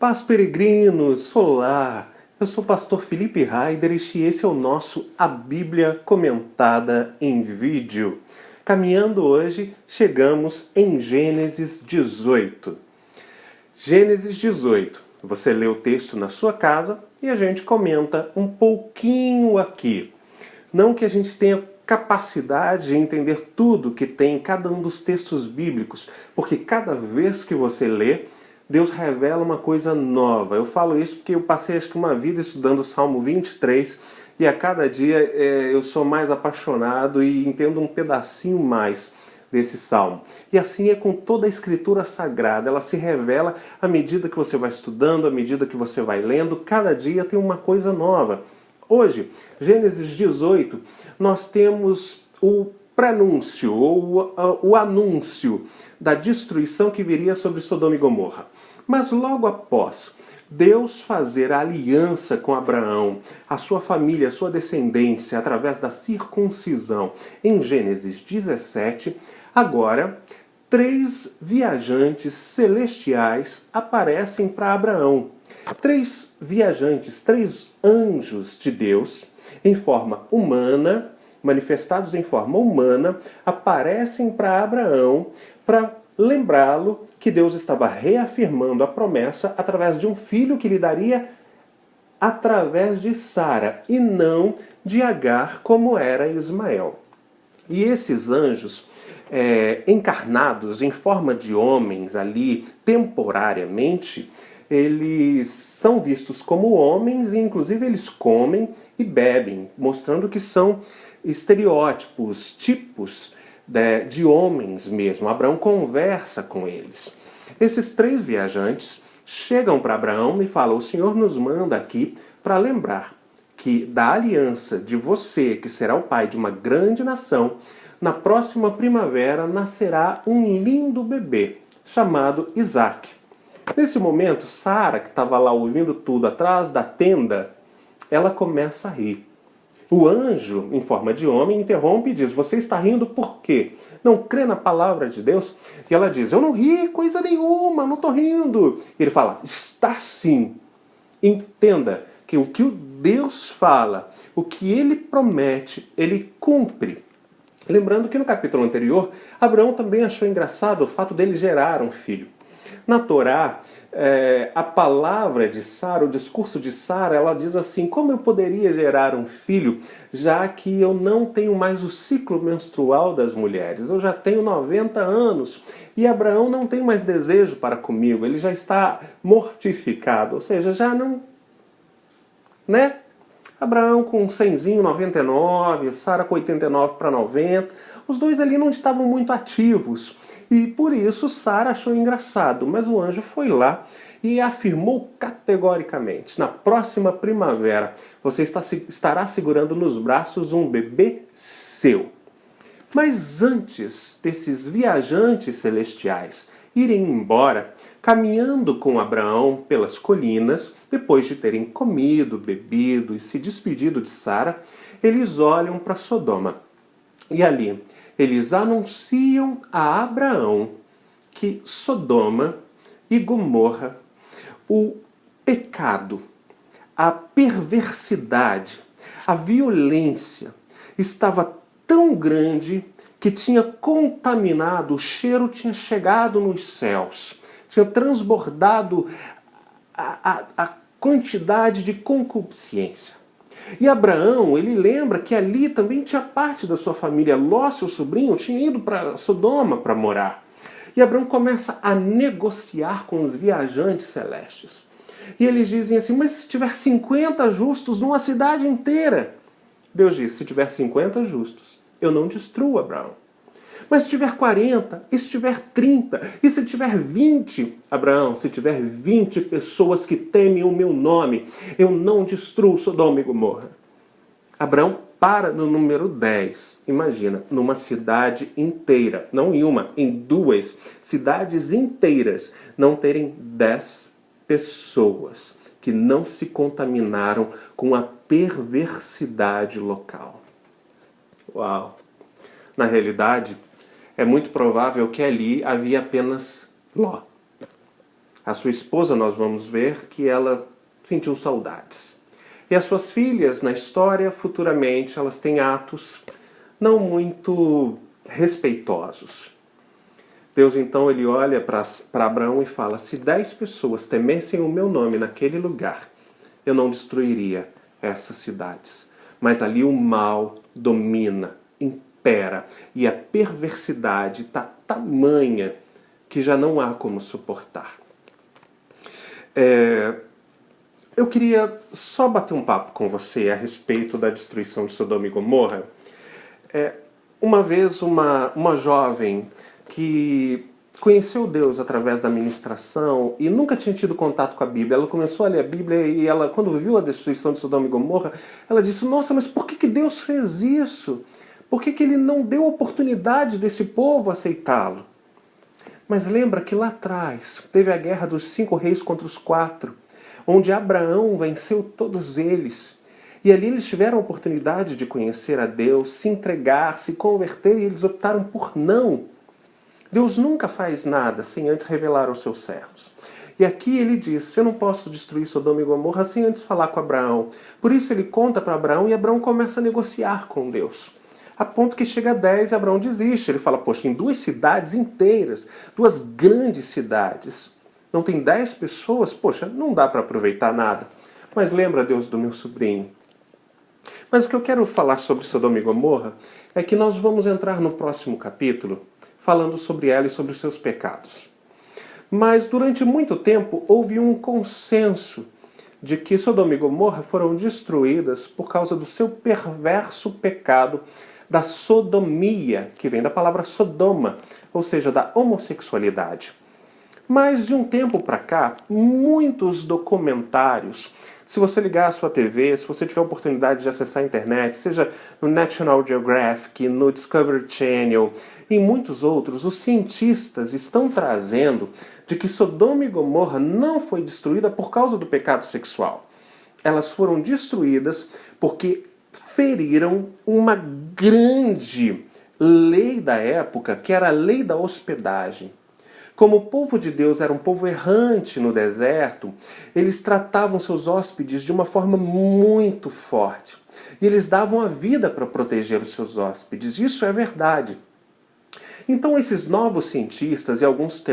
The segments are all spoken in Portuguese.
Paz, peregrinos! Olá! Eu sou o pastor Felipe Raider e esse é o nosso A Bíblia Comentada em Vídeo. Caminhando hoje, chegamos em Gênesis 18. Gênesis 18. Você lê o texto na sua casa e a gente comenta um pouquinho aqui. Não que a gente tenha capacidade de entender tudo que tem em cada um dos textos bíblicos, porque cada vez que você lê, Deus revela uma coisa nova. Eu falo isso porque eu passei acho que uma vida estudando o Salmo 23 e a cada dia eu sou mais apaixonado e entendo um pedacinho mais desse Salmo. E assim é com toda a Escritura Sagrada. Ela se revela à medida que você vai estudando, à medida que você vai lendo. Cada dia tem uma coisa nova. Hoje, Gênesis 18, nós temos o prenúncio, ou o anúncio da destruição que viria sobre Sodoma e Gomorra. Mas logo após Deus fazer a aliança com Abraão, a sua família, a sua descendência, através da circuncisão, em Gênesis 17, agora 3 viajantes celestiais aparecem para Abraão. 3 viajantes, 3 anjos de Deus, em forma humana, manifestados em forma humana, aparecem para Abraão para lembrá-lo que Deus estava reafirmando a promessa através de um filho que lhe daria através de Sara e não de Agar, como era Ismael. E esses anjos, encarnados em forma de homens ali temporariamente, eles são vistos como homens e inclusive eles comem e bebem, mostrando que são estereótipos, tipos de homens mesmo. Abraão conversa com eles. Esses 3 viajantes chegam para Abraão e falam: o Senhor nos manda aqui para lembrar que da aliança de você, que será o pai de uma grande nação, na próxima primavera nascerá um lindo bebê chamado Isaque. Nesse momento, Sara, que estava lá ouvindo tudo atrás da tenda, ela começa a rir. O anjo, em forma de homem, interrompe e diz: você está rindo por quê? Não crê na palavra de Deus? E ela diz: eu não ri coisa nenhuma, não estou rindo. E ele fala: está sim. Entenda que o que Deus fala, o que ele promete, ele cumpre. Lembrando que no capítulo anterior, Abraão também achou engraçado o fato dele gerar um filho. Na Torá, a palavra de Sara, o discurso de Sara, ela diz assim: como eu poderia gerar um filho, já que eu não tenho mais o ciclo menstrual das mulheres? Eu já tenho 90 anos e Abraão não tem mais desejo para comigo, ele já está mortificado, ou seja, já não... né? Abraão com 100zinho, 99, Sara com 89 para 90, os dois ali não estavam muito ativos. E por isso Sara achou engraçado, mas o anjo foi lá e afirmou categoricamente: na próxima primavera você estará segurando nos braços um bebê seu. Mas antes desses viajantes celestiais irem embora, caminhando com Abraão pelas colinas, depois de terem comido, bebido e se despedido de Sara, eles olham para Sodoma. E ali eles anunciam a Abraão que Sodoma e Gomorra, o pecado, a perversidade, a violência estava tão grande que tinha contaminado, o cheiro tinha chegado nos céus, tinha transbordado a quantidade de concupiscência. E Abraão, ele lembra que ali também tinha parte da sua família. Ló, seu sobrinho, tinha ido para Sodoma para morar. E Abraão começa a negociar com os viajantes celestes. E eles dizem assim: mas se tiver 50 justos numa cidade inteira? Deus diz: se tiver 50 justos, eu não destruo Abraão. Mas se tiver 40, e se tiver 30, e se tiver 20, Abraão, se tiver 20 pessoas que temem o meu nome, eu não destruo Sodoma e Gomorra. Abraão para no número 10. Imagina, numa cidade inteira, não em uma, em 2 cidades inteiras, não terem 10 pessoas que não se contaminaram com a perversidade local. Uau! Na realidade, é muito provável que ali havia apenas Ló. A sua esposa, nós vamos ver que ela sentiu saudades. E as suas filhas, na história, futuramente, elas têm atos não muito respeitosos. Deus, então, ele olha para Abraão e fala: se 10 pessoas temessem o meu nome naquele lugar, eu não destruiria essas cidades. Mas ali o mal domina, impera, e a perversidade está tamanha que já não há como suportar. Eu queria só bater um papo com você a respeito da destruição de Sodoma e Gomorra. Uma vez uma jovem que conheceu Deus através da ministração e nunca tinha tido contato com a Bíblia. Ela começou a ler a Bíblia e ela, quando viu a destruição de Sodoma e Gomorra, ela disse: nossa, mas por que Deus fez isso? Por que Ele não deu oportunidade desse povo aceitá-lo? Mas lembra que lá atrás teve a guerra dos 5 reis contra os 4, onde Abraão venceu todos eles. E ali eles tiveram a oportunidade de conhecer a Deus, se entregar, se converter, e eles optaram por não. Deus nunca faz nada sem antes revelar aos seus servos. E aqui ele diz: eu não posso destruir Sodoma e Gomorra sem antes falar com Abraão. Por isso ele conta para Abraão e Abraão começa a negociar com Deus. A ponto que chega a 10 e Abraão desiste. Ele fala: poxa, em 2 cidades inteiras, 2 grandes cidades, não tem 10 pessoas? Poxa, não dá para aproveitar nada. Mas lembra, Deus, do meu sobrinho. Mas o que eu quero falar sobre Sodoma e Gomorra é que nós vamos entrar no próximo capítulo falando sobre ela e sobre os seus pecados. Mas durante muito tempo houve um consenso de que Sodoma e Gomorra foram destruídas por causa do seu perverso pecado da sodomia, que vem da palavra Sodoma, ou seja, da homossexualidade. Mas de um tempo para cá, muitos documentários, se você ligar a sua TV, se você tiver a oportunidade de acessar a internet, seja no National Geographic, no Discovery Channel e muitos outros, os cientistas estão trazendo de que Sodoma e Gomorra não foi destruída por causa do pecado sexual. Elas foram destruídas porque feriram uma grande lei da época, que era a lei da hospedagem. Como o povo de Deus era um povo errante no deserto, eles tratavam seus hóspedes de uma forma muito forte. E eles davam a vida para proteger os seus hóspedes. Isso é verdade. Então esses novos cientistas e alguns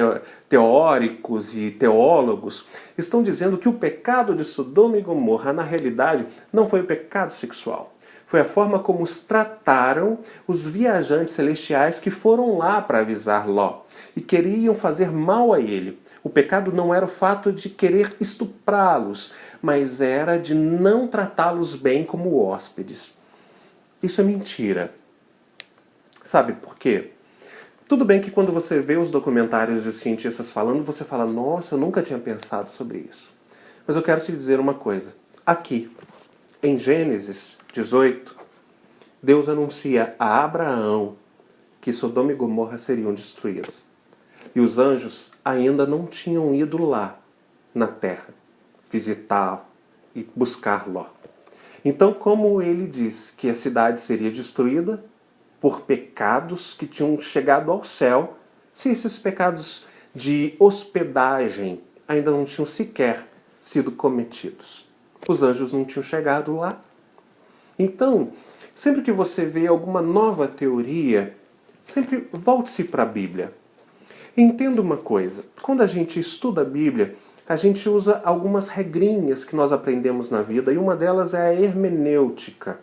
teóricos e teólogos estão dizendo que o pecado de Sodoma e Gomorra, na realidade, não foi o pecado sexual. Foi a forma como os trataram os viajantes celestiais que foram lá para avisar Ló e queriam fazer mal a ele. O pecado não era o fato de querer estuprá-los, mas era de não tratá-los bem como hóspedes. Isso é mentira. Sabe por quê? Tudo bem que quando você vê os documentários e os cientistas falando, você fala: nossa, eu nunca tinha pensado sobre isso. Mas eu quero te dizer uma coisa. Aqui, em Gênesis 18, Deus anuncia a Abraão que Sodoma e Gomorra seriam destruídos. E os anjos ainda não tinham ido lá na terra visitar e buscar Ló. Então, como ele diz que a cidade seria destruída por pecados que tinham chegado ao céu, se esses pecados de hospedagem ainda não tinham sequer sido cometidos. Os anjos não tinham chegado lá. Então, sempre que você vê alguma nova teoria, sempre volte-se para a Bíblia. Entenda uma coisa, quando a gente estuda a Bíblia, a gente usa algumas regrinhas que nós aprendemos na vida, e uma delas é a hermenêutica.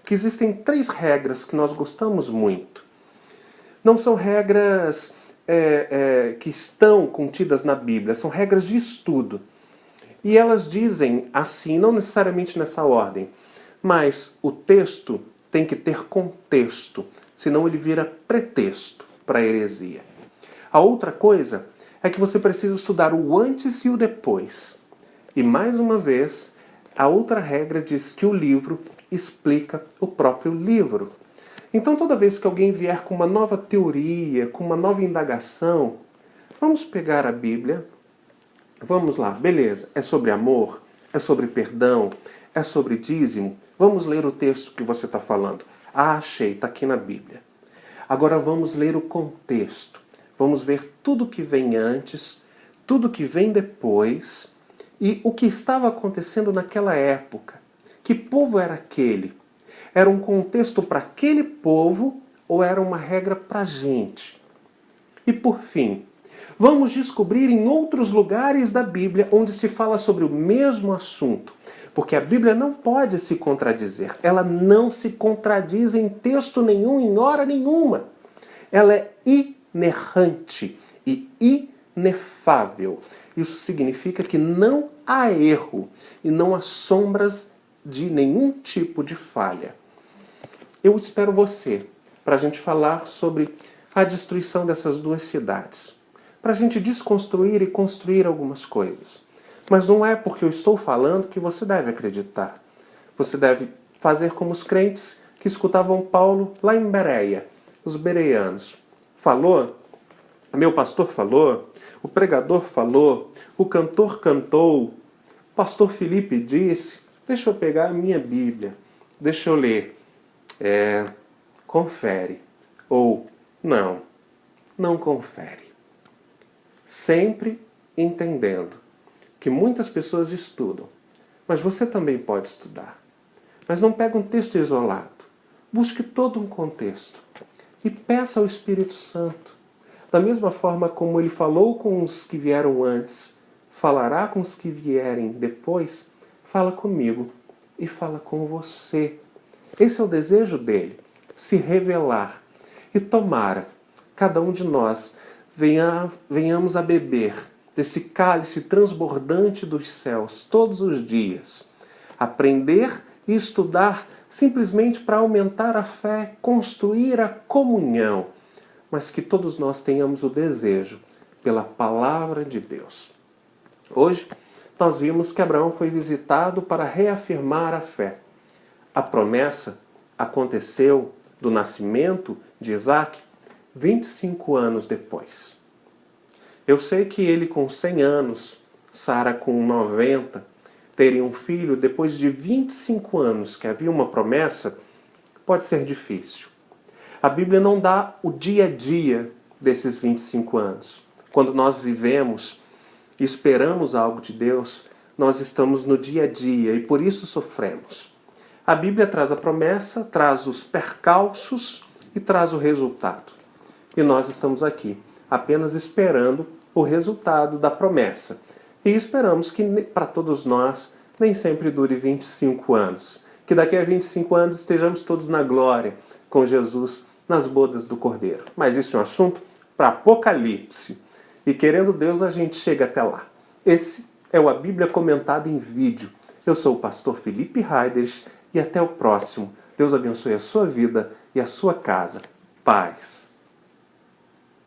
Que existem 3 regras que nós gostamos muito. Não são regras que estão contidas na Bíblia, são regras de estudo. E elas dizem assim, não necessariamente nessa ordem, mas o texto tem que ter contexto, senão ele vira pretexto para a heresia. A outra coisa é que você precisa estudar o antes e o depois. E mais uma vez, a outra regra diz que o livro explica o próprio livro. Então toda vez que alguém vier com uma nova teoria, com uma nova indagação, vamos pegar a Bíblia, vamos lá, beleza, é sobre amor, é sobre perdão, é sobre dízimo, vamos ler o texto que você está falando. Ah, achei, está aqui na Bíblia. Agora vamos ler o contexto, vamos ver tudo que vem antes, tudo que vem depois e o que estava acontecendo naquela época. Que povo era aquele? Era um contexto para aquele povo ou era uma regra para a gente? E por fim, vamos descobrir em outros lugares da Bíblia onde se fala sobre o mesmo assunto. Porque a Bíblia não pode se contradizer. Ela não se contradiz em texto nenhum, em hora nenhuma. Ela é inerrante e inefável. Isso significa que não há erro e não há sombras de nenhum tipo de falha. Eu espero você para a gente falar sobre a destruição dessas duas cidades. Para a gente desconstruir e construir algumas coisas. Mas não é porque eu estou falando que você deve acreditar. Você deve fazer como os crentes que escutavam Paulo lá em Bereia, os bereanos. Falou, meu pastor falou, o pregador falou, o cantor cantou, o pastor Felipe disse. Deixa eu pegar a minha Bíblia, deixa eu ler. Confere. Ou, não confere. Sempre entendendo que muitas pessoas estudam, mas você também pode estudar. Mas não pega um texto isolado. Busque todo um contexto e peça ao Espírito Santo. Da mesma forma como ele falou com os que vieram antes, falará com os que vierem depois, fala comigo e fala com você. Esse é o desejo dele, se revelar. E tomara, cada um de nós venhamos a beber desse cálice transbordante dos céus todos os dias. Aprender e estudar simplesmente para aumentar a fé, construir a comunhão, mas que todos nós tenhamos o desejo pela palavra de Deus. Hoje, nós vimos que Abraão foi visitado para reafirmar a fé. A promessa aconteceu do nascimento de Isaac 25 anos depois. Eu sei que ele com 100 anos, Sara com 90, terem um filho depois de 25 anos, que havia uma promessa, pode ser difícil. A Bíblia não dá o dia a dia desses 25 anos. Quando nós vivemos e esperamos algo de Deus, nós estamos no dia a dia e por isso sofremos. A Bíblia traz a promessa, traz os percalços e traz o resultado. E nós estamos aqui, apenas esperando o resultado da promessa. E esperamos que para todos nós nem sempre dure 25 anos. Que daqui a 25 anos estejamos todos na glória com Jesus nas bodas do Cordeiro. Mas isso é um assunto para Apocalipse. E querendo Deus, a gente chega até lá. Esse é o A Bíblia Comentada em Vídeo. Eu sou o pastor Felipe Raiders e até o próximo. Deus abençoe a sua vida e a sua casa. Paz.